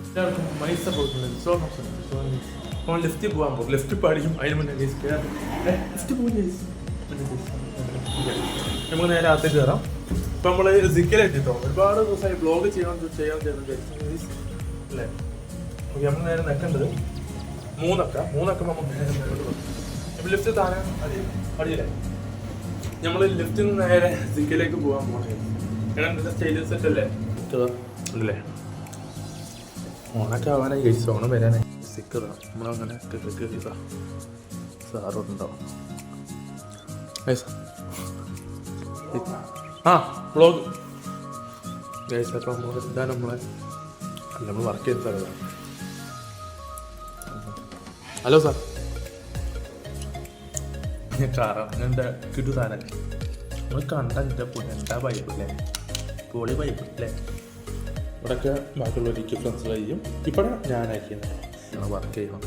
എല്ലാവർക്കും മൈസ പോകുന്നത് ഫോൺ ലിഫ്റ്റിൽ പോകാൻ പോകും. ലിഫ്റ്റ് പഠിക്കും. അതിന് മുന്നേ ലിഫ്റ്റ് പോകും. നമുക്ക് നേരെ അകത്തേക്ക് കയറാം. ഇപ്പം നമ്മൾ സിക്കലെത്തിട്ടോ ഒരുപാട് ദിവസമായി ബ്ലോഗ് ചെയ്യാൻ അല്ലേ. ഓക്കെ, നമ്മൾ നേരെ നിൽക്കേണ്ടത് മൂന്നക്ക നമുക്ക് നേരെ മുന്നോട്ട് പോകും. ഇപ്പം ലിഫ്റ്റ് താഴെ അടിയില്ലേ. നമ്മൾ ലിഫ്റ്റിൽ നിന്ന് നേരെ സിക്കലേക്ക് പോകാൻ പോകണേ. എങ്ങനെ സ്റ്റേജ് സെറ്റ് അല്ലേ അല്ലേ. ഓണൊക്കെ ആവാനായി കഴിച്ചു. ഓണം വരാനായി. സിക്കതാ നമ്മളങ്ങനെ കയറിയതാ. സാറുണ്ടാവും. ആ വ്ളോഗ് ഗൈസ്. അപ്പം ഇതാ നമ്മൾ വർക്ക് ചെയ്യുന്ന സ്ഥലമാണ്. Hello sir. കറങ്ങണ്ട കിട്ടു സാധനം നമ്മൾ കണ്ട എന്താ പൈപ്പ് അല്ലേ. പൊളി പൈപ്പ് അല്ലേ. ഇവിടെയൊക്കെ ബാക്കിയുള്ളവർക്ക് ഫ്രണ്ട്സ് കഴിയും. ഇവിടെ ഞാനായിരിക്കുന്നത് ഞങ്ങൾ വർക്ക് ചെയ്യണം.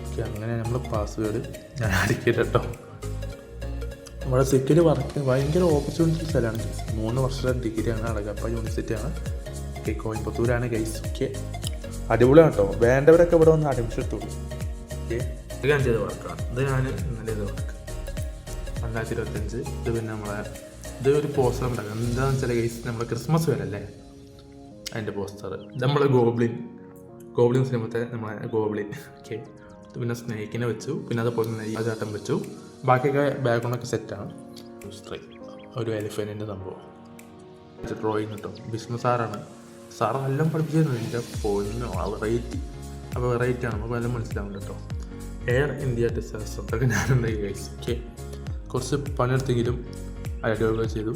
ഓക്കെ, അങ്ങനെ നമ്മൾ പാസ്വേഡ് ഞാൻ അടിക്കട്ടെ കേട്ടോ. നമ്മുടെ സിക്കിൽ വർക്ക് ഭയങ്കര ഓപ്പർച്യൂണിറ്റി സ്ഥലമാണ്. 3 വർഷത്തെ ഡിഗ്രിയാണ്. അളഗപ്പ യൂണിവേഴ്സിറ്റിയാണ്. ഓക്കെ, കോയമ്പത്തൂരാണ് ഗൈസ്. ഓക്കെ, അടിപൊളിയാണ് കേട്ടോ. വേണ്ടവരൊക്കെ ഇവിടെ വന്ന് അഡ്മിഷൻ എടുത്തോളൂ. ഓക്കെ, ഇത് ഞാൻ ചെയ്ത വർക്കാണ്. ഇത് ഞാൻ ഇന്നലെ ചെയ്ത വർക്ക് 2025. ഇത് പിന്നെ നമ്മളെ ഇത് ഒരു പോസ്റ്റർ ഉണ്ടാകും. എന്താണെന്ന് വെച്ചാൽ ഗൈസ്, നമ്മുടെ ക്രിസ്മസ് വരല്ലേ അതിൻ്റെ പോസ്റ്റർ. ഇത് നമ്മൾ ഗോബ്ലിൻ സിനിമത്തെ നമ്മളെ ഗോബ്ലിൻ. ഓക്കെ, ഇത് പിന്നെ സ്നേക്കിനെ വെച്ചു. പിന്നെ അതുപോലെ തന്നെ ഈ ചാട്ടം വെച്ചു. ബാക്കിയൊക്കെ ബാക്ക്ഗ്രൗണ്ടൊക്കെ സെറ്റാണ്. ഒരു എലിഫൻറ്റിൻ്റെ സംഭവം ഡ്രോയിങ് കിട്ടും. ബിസിനസ് സാറാണ്. സാറ് എല്ലാം പഠിപ്പിച്ചിരുന്നു. എൻ്റെ പോയിന്നോ ആ വെറൈറ്റി. അപ്പോൾ വെറൈറ്റിയാണ് നമുക്ക് എല്ലാം മനസ്സിലാവുന്നുണ്ട് കേട്ടോ. എയർ ഇന്ത്യ ഡിസാസ്റ്റർ അതൊക്കെ ഞാനുണ്ടായി ഗൈസ്. ഓക്കെ, കുറച്ച് പണിയെടുത്തെങ്കിലും അടിപൊളി ചെയ്തു.